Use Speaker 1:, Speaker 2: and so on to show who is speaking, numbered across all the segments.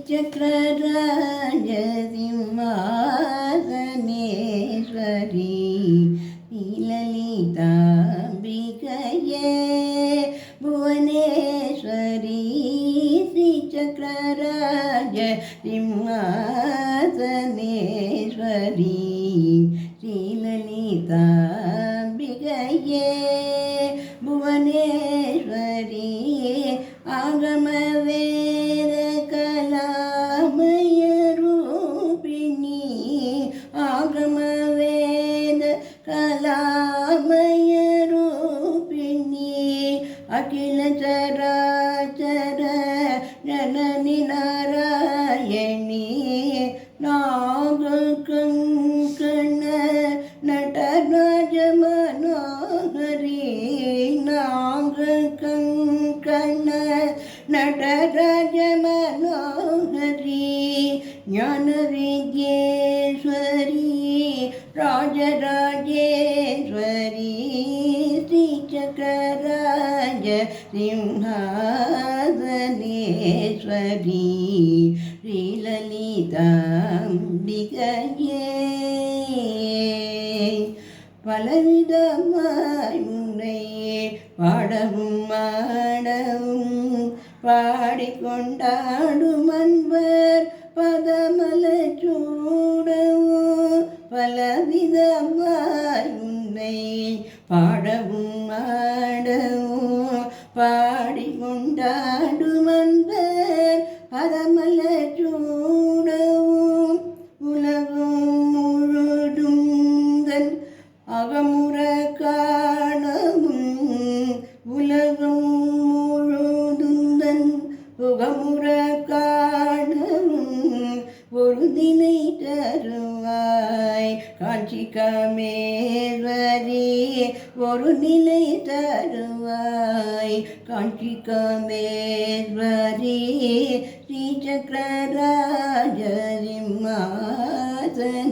Speaker 1: श्रीचक्रराज सिंहासनेश्वरी ललिताम्बिकये भुवनेश्वरी श्रीचक्रराज सिंहासनेश्वरी श्रीललिताम्बिकये भुवनेश्वरी आगमवेद कलामय रूपिणी आगमवेद कलामय रूपिणी अखिल चराचर जननी नारायणी नागकंकण नटराज मनोहरी नागकंकण नटराज मनोहरी ज्ञानविद्येश्वरी राजराजेश्वरी श्रीचक्रराज सिंहासनेश्वरी श्रीललिताम्बिकये பலவிதமாய் உன்னை பாடவும் ஆடவும் பாடிக்கொண்டாடும் அன்பர் பதமல சூடவும் பலவிதமாய் உன்னை பாடவும் ஆடவும் பாடிக்கொண்டாடும் அன்பர் பதமல சூடவும் உலகம் முழுதும் அகமுற காணவும் உலகம் முழுதுந்தன் உகமுற காணவும் ஒரு தினை தருவாய் காட்சி காமேஸ்வரி ஒரு நிலை தருவாய் காட்சி காமேஸ்வரி ஸ்ரீசக்கரராஜ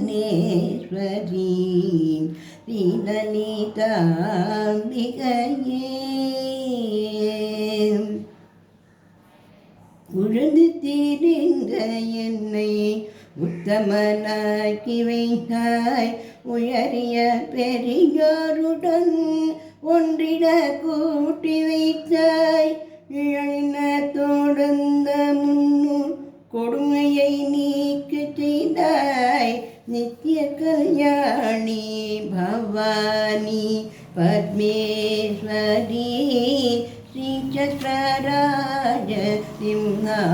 Speaker 1: சிம்மாசனேஸ்வரி ஸ்ரீலலிதாம்பிகையே உழுது திரிந்த என்னை உத்தமனாக்கி வைத்தாய் உயரிய பெரியோருடன் ஒன்றிட கூட்டி வைத்தாய் இழந்த தொடர்ந்த முன்னூர் கொடுமையை நீக்கு செய்தாய் நித்திய கல்யாணி பவானி பத்மேஸ்வரி श्रीचक्रराज सिंहासनेश्वरी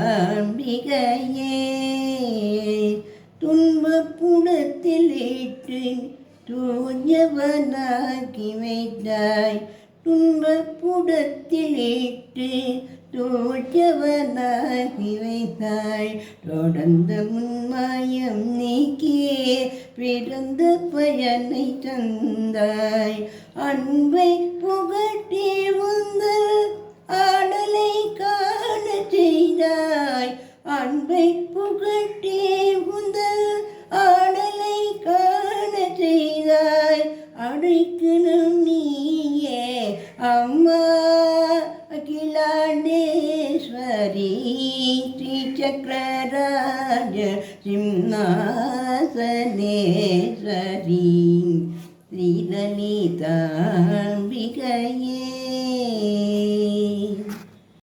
Speaker 1: श्रीललिताम्बिकये துன்பப்புடத்திலிட்டு தூயவனாக்கி வைத்தாய் துன்பப்புடத்திலிட்டு தூயவனாகி வைத்தாய் தொடர்ந்த முன்மாயம் நீக்கியே பிறந்த பயனை தந்தாய் அன்பை புகட்டி உந்தல் ஆடலை காண செய்தாய் அன்பை புகட்டி உந்தல் ஆடலை காண செய்தாய் அடைக்கணும் நீயே அம்மா அகிலாண்டேஸ்வரி ஸ்ரீசக்கரராஜ சிம்மா